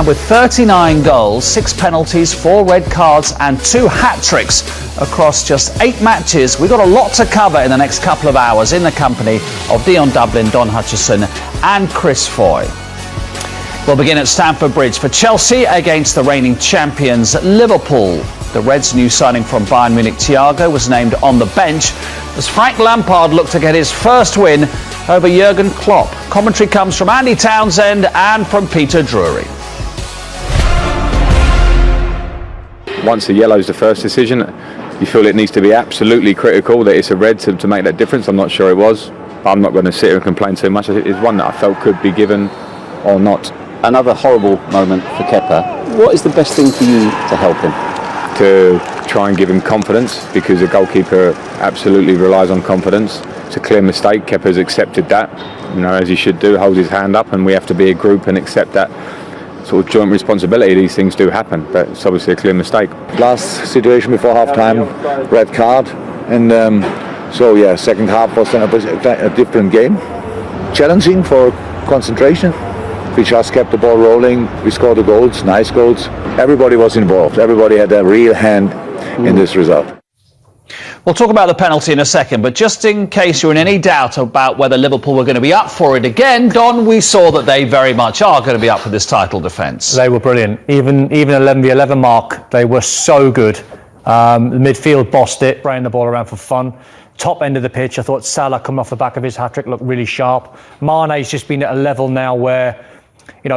And with 39 goals, 6 penalties, 4 red cards and 2 hat-tricks across just 8 matches, we've got a lot to cover in the next couple of hours in the company of Dion Dublin, Don Hutchison and Chris Foy. We'll begin at Stamford Bridge for Chelsea against the reigning champions Liverpool. The Reds' new signing from Bayern Munich, Thiago, was named on the bench as Frank Lampard looked to get his first win over Jurgen Klopp. Commentary comes from Andy Townsend and from Peter Drury. Once the yellow's the first decision, you feel it needs to be absolutely critical that it's a red to make that difference. I'm not sure it was. I'm not going to sit here and complain too much. It's one that I felt could be given or not. Another horrible moment for Kepa. What is the best thing for you to help him? To try and give him confidence, because the goalkeeper absolutely relies on confidence. It's a clear mistake. Kepa's accepted that, as he should do, holds his hand up, and we have to be a group and accept that sort of joint responsibility. These things do happen, but it's obviously a clear mistake. Last situation before half-time, red card, and second half was a different game. Challenging for concentration. We just kept the ball rolling. We scored the goals, nice goals. Everybody was involved. Everybody had a real hand in this result. We'll talk about the penalty in a second, but just in case you're in any doubt about whether Liverpool were going to be up for it again, Don, we saw that they very much are going to be up for this title defence. They were brilliant. Even 11v11 mark, they were so good. The midfield bossed it, spraying the ball around for fun. Top end of the pitch, I thought Salah coming off the back of his hat-trick looked really sharp. Mane's just been at a level now where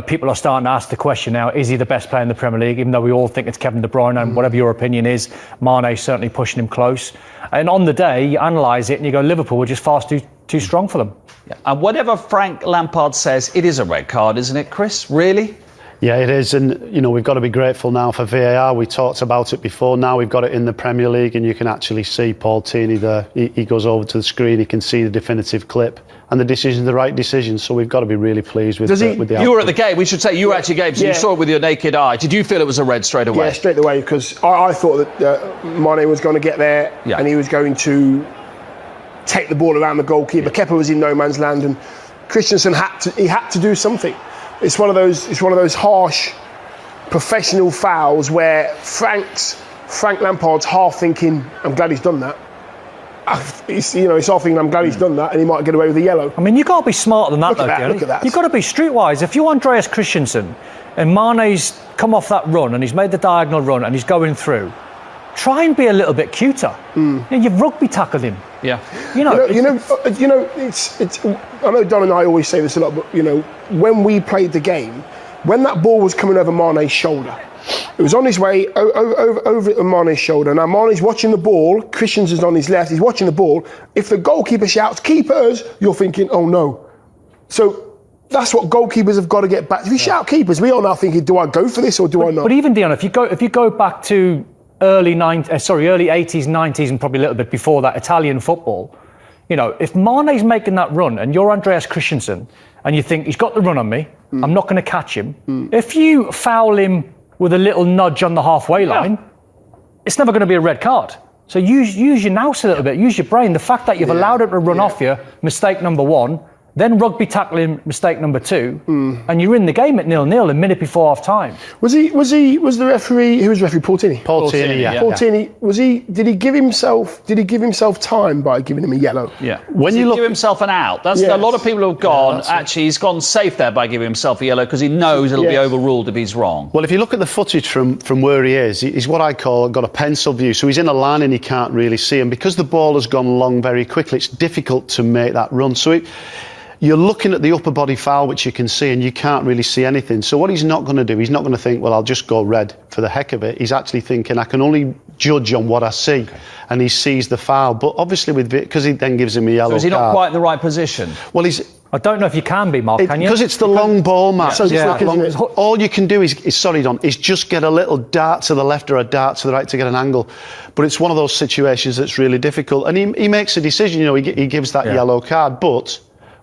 people are starting to ask the question now, is he the best player in the Premier League? Even though we all think it's Kevin De Bruyne, and whatever your opinion is, Mane's certainly pushing him close. And on the day, you analyse it and you go, Liverpool were just far too strong for them. Yeah. And whatever Frank Lampard says, it is a red card, isn't it, Chris? Really? Yeah, it is, and we've got to be grateful now for VAR. We talked about it before. Now we've got it in the Premier League, and you can actually see Paul Tierney there. He goes over to the screen, he can see the definitive clip, and the decision's the right decision. So we've got to be really pleased with the outcome. You were at the game. We should say you were at your game, so you saw it with your naked eye. Did you feel it was a red straight away? Yeah, straight away, because I thought that Mane was going to get there, and he was going to take the ball around the goalkeeper. Kepa was in no man's land, and Christensen had to do something. It's one of those harsh professional fouls where Frank Lampard's half thinking, I'm glad he's done that. He's half thinking, I'm glad he's done that, and he might get away with a yellow. I mean, you've got to be smarter than that, though. Look at that. You've got to be streetwise. If you're Andreas Christensen and Mane's come off that run and he's made the diagonal run and he's going through, try and be a little bit cuter. You've rugby tackled him. Yeah. It's. I know Don and I always say this a lot, but when we played the game, when that ball was coming over Mane's shoulder, it was on his way over Mane's shoulder. Now Mane's watching the ball. Christensen's on his left. He's watching the ball. If the goalkeeper shouts "keepers," you're thinking, "Oh no." So that's what goalkeepers have got to get back. If you shout "keepers," we are now thinking, "Do I go for this or do I not?" But even Dion, if you go back to early 80s, 90s, and probably a little bit before that, Italian football, if Mane's making that run and you're Andreas Christensen and you think he's got the run on me, I'm not going to catch him. If you foul him with a little nudge on the halfway line, it's never going to be a red card. So use your nous a little bit, use your brain. The fact that you've allowed it to run off you, mistake number 1, then rugby tackling, mistake number 2, and you're in the game at 0-0 a minute before half time. Was the referee? Who was the referee? Paul Tierney. Paul Tierney, yeah. Paul Tierney. Did he give himself time by giving him a yellow? Yeah. When you give himself an out, that's a lot of people have gone. Actually, he's gone safe there by giving himself a yellow because he knows it'll be overruled if he's wrong. Well, if you look at the footage from where he is, he's what I call got a pencil view. So he's in a line and he can't really see him because the ball has gone long very quickly. It's difficult to make that run. So you're looking at the upper body foul, which you can see, and you can't really see anything. So what he's not going to do, he's not going to think, well, I'll just go red for the heck of it. He's actually thinking, I can only judge on what I see. Okay. And he sees the foul. But obviously, because he then gives him a yellow card. So is he not quite in the right position? Well, I don't know if you can be, Mark, can you? Because it's the long ball, Matt. Yeah. All you can do is just get a little dart to the left or a dart to the right to get an angle. But it's one of those situations that's really difficult. And he makes a decision, he gives that yellow card, but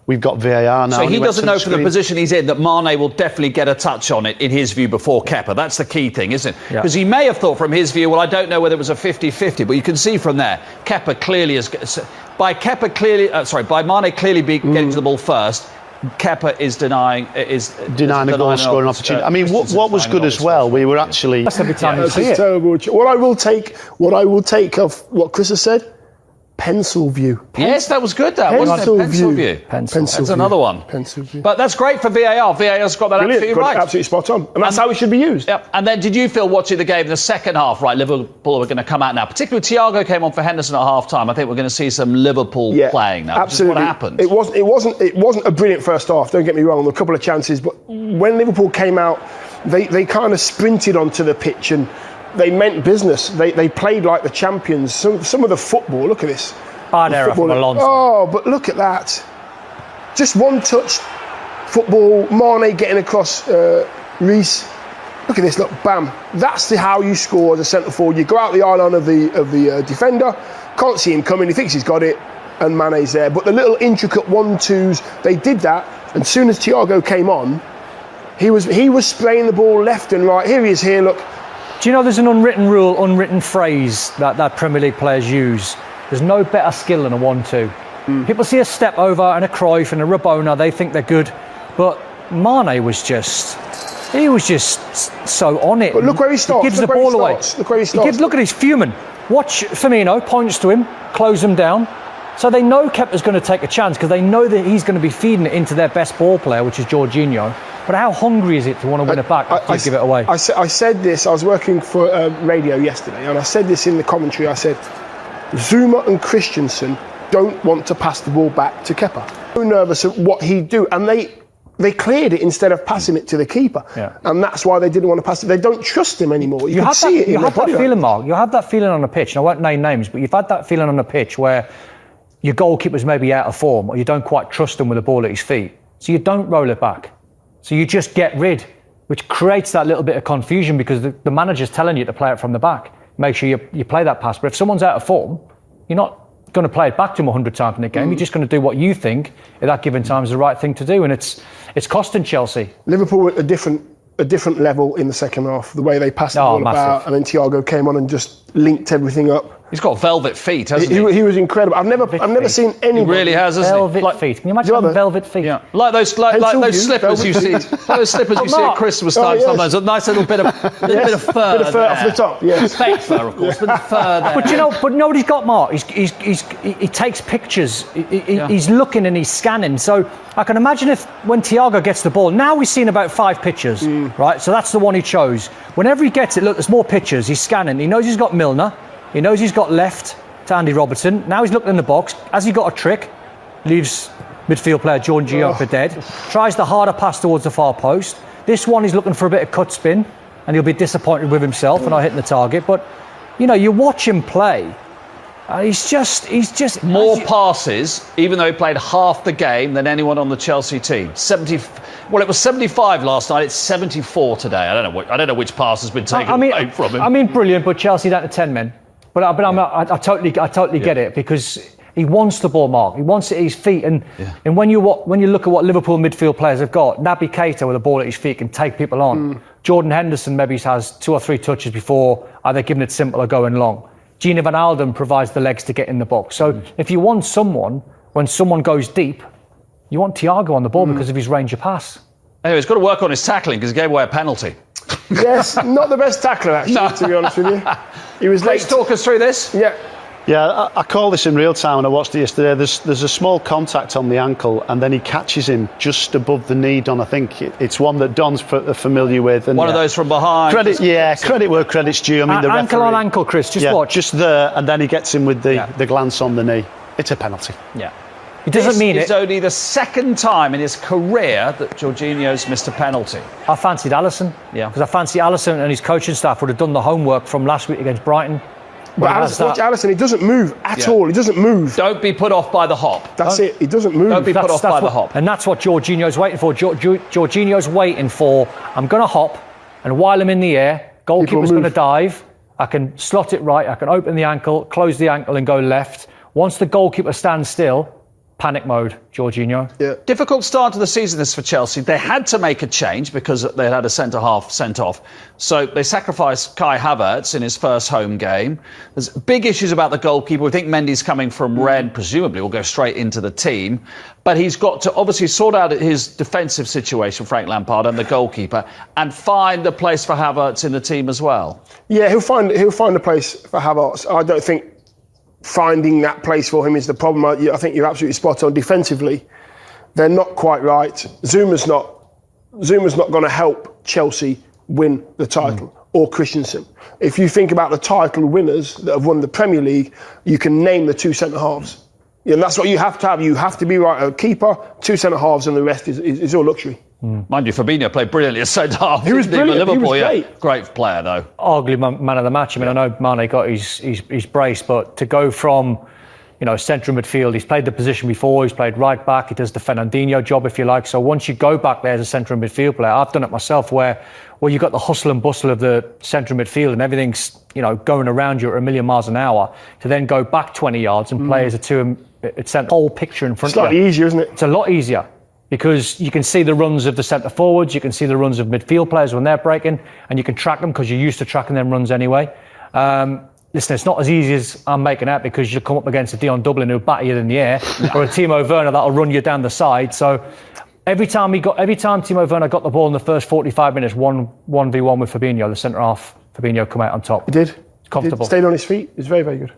we've got VAR now. So he doesn't know from the position he's in that Mane will definitely get a touch on it, in his view, before Kepa. That's the key thing, isn't it? Because he may have thought from his view, well, I don't know whether it was a 50-50, but you can see from there, Kepa clearly is... By Mane clearly getting to the ball first, Kepa is denying a goal scoring opportunity. I mean, what was good as well, we were actually... That's every time you see it. Terrible. What I will take of what Chris has said, pencil view. Yes, that was good, that wasn't it? Pencil view. That's another one. Pencil view. But that's great for VAR. VAR's got that absolutely right. Absolutely spot on. And that's how it should be used. Yep. And then did you feel watching the game in the second half, right, Liverpool were going to come out now, particularly Thiago came on for Henderson at half-time. I think we're going to see some Liverpool playing now. Absolutely. What happened? It wasn't a brilliant first half, don't get me wrong, there were a couple of chances, but when Liverpool came out, they kind of sprinted onto the pitch and they meant business. They played like the champions. Some of the football, look at this. Bad error from Alonso. Oh, but look at that. Just one touch football. Mane getting across Reece. Look at this, look, bam. That's how you score as a centre forward. You go out the eye line of the defender, can't see him coming, he thinks he's got it, and Mane's there. But the little intricate 1-2s, they did that, and as soon as Thiago came on, he was spraying the ball left and right. Here he is here, look. Do you know there's an unwritten rule, unwritten phrase that Premier League players use? There's no better skill than a 1-2. People see a step over and a Cruyff and a Rabona, they think they're good. But Mane was just so on it. But look where he starts. He gives the ball away. Look where he starts. Look at his fuming. Watch Firmino, points to him, close him down. So they know Kepa's going to take a chance because they know that he's going to be feeding it into their best ball player, which is Jorginho. But how hungry is it to want to win it back after you give it away? I said this, I was working for radio yesterday, and I said this in the commentary. I said, Zuma and Christensen don't want to pass the ball back to Kepa. So nervous of what he'd do, and they cleared it instead of passing it to the keeper. Yeah. And that's why they didn't want to pass it. They don't trust him anymore. You can see it. You have that feeling, Mark. You have that feeling on a pitch, and I won't name names, but you've had that feeling on a pitch where your goalkeeper's maybe out of form, or you don't quite trust him with the ball at his feet. So you don't roll it back. So you just get rid, which creates that little bit of confusion because the manager's telling you to play it from the back. Make sure you play that pass. But if someone's out of form, you're not going to play it back to him 100 times in the game. You're just going to do what you think at that given time is the right thing to do, and it's costing Chelsea. Liverpool were a different level in the second half. The way they passed the ball about, and then Thiago came on and just linked everything up. He's got velvet feet, hasn't he? He was incredible. I've never seen anybody. He really has, hasn't he? Velvet feet. Can you imagine having velvet feet? Yeah. Like those slippers you see. Those slippers you see at Christmas time sometimes. A nice little bit of fur. Bit of fur off the top. Yes. Fake fur, of course, but the fur there. But what he's got, Mark. He takes pictures. He's looking and he's scanning. So I can imagine if when Thiago gets the ball. Now we've seen about 5 pictures, right? So that's the one he chose. Whenever he gets it, look, there's more pictures. He's scanning. He knows he's got Milner. He knows he's got left to Andy Robertson. Now he's looking in the box. Has he got a trick? Leaves midfield player Jorginho for dead. Tries the harder pass towards the far post. This one he's looking for a bit of cut spin, and he'll be disappointed with himself for not hitting the target. But you watch him play. He's just more passes, even though he played half the game than anyone on the Chelsea team. It was 75 last night. It's 74 today. I don't know which pass has been taken away from him. I mean, brilliant. But Chelsea down to 10 men. But I totally get it because he wants the ball, Mark. He wants it at his feet, and when you look at what Liverpool midfield players have got, Naby Keita with a ball at his feet can take people on. Jordan Henderson maybe has 2 or 3 touches before either giving it simple or going long. Gini Van Alden provides the legs to get in the box. So if you want someone, when someone goes deep, you want Thiago on the ball because of his range of pass. Anyway, he's got to work on his tackling because he gave away a penalty. Yes, not the best tackler actually, to be honest with you. He was late. Let's talk us through this. Yeah, I called this in real time when I watched it yesterday. There's a small contact on the ankle, and then he catches him just above the knee, Don. I think it's one that Don's familiar with. And one of those from behind. Credit where credit's due. I mean, the ankle referee, on ankle, Chris. Just watch. Just there, and then he gets him with the glance on the knee. It's a penalty. Yeah. It doesn't mean it. It's only the second time in his career that Jorginho's missed a penalty. I fancied Alisson. Yeah. Because I fancy Alisson and his coaching staff would have done the homework from last week against Brighton. But watch Alisson, he doesn't move at all. He doesn't move. Don't be put off by the hop. That's it. He doesn't move. Don't be put off by the hop. And that's what Jorginho's waiting for. Jorginho's waiting for, I'm going to hop, and while I'm in the air, goalkeeper's going to dive. I can slot it right. I can open the ankle, close the ankle and go left. Once the goalkeeper stands still, panic mode, Jorginho. Yeah. Difficult start to the season this for Chelsea. They had to make a change because they had a centre-half sent off. So they sacrificed Kai Havertz in his first home game. There's big issues about the goalkeeper. We think Mendy's coming from Rennes, presumably will go straight into the team. But he's got to obviously sort out his defensive situation, Frank Lampard, and the goalkeeper, and find a place for Havertz in the team as well. Yeah, he'll find a place for Havertz. I don't think finding that place for him is the problem. I think you're absolutely spot on. Defensively, they're not quite right. Zuma's not going to help Chelsea win the title, or Christensen. If you think about the title winners that have won the Premier League, you can name the two centre-halves. And that's what you have to have. You have to be right. A keeper, two centre-halves, and the rest is all luxury. Mind you, Fabinho played brilliantly as centre-half. He was brilliant. Liverpool, He was great. Great player, though. Arguably man of the match. I mean, I know Mane got his brace, but to go from, central midfield, he's played the position before, he's played right back, he does the Fernandinho job, if you like. So once you go back there as a central midfield player, I've done it myself, where you've got the hustle and bustle of the central midfield and everything's, going around you at a million miles an hour, to then go back 20 yards and play as a two, it's that whole picture in front of you. Slightly easier, isn't it? It's a lot easier, because you can see the runs of the centre forwards, you can see the runs of midfield players when they're breaking, and you can track them because you're used to tracking them runs anyway. Listen, it's not as easy as I'm making out, because you'll come up against a Dion Dublin who'll batter you in the air, or a Timo Werner that'll run you down the side. So every time Timo Werner got the ball in the first 45 minutes, 1v1 with Fabinho, the centre half, Fabinho come out on top. He did. Comfortable. Stayed on his feet. It was very, very good.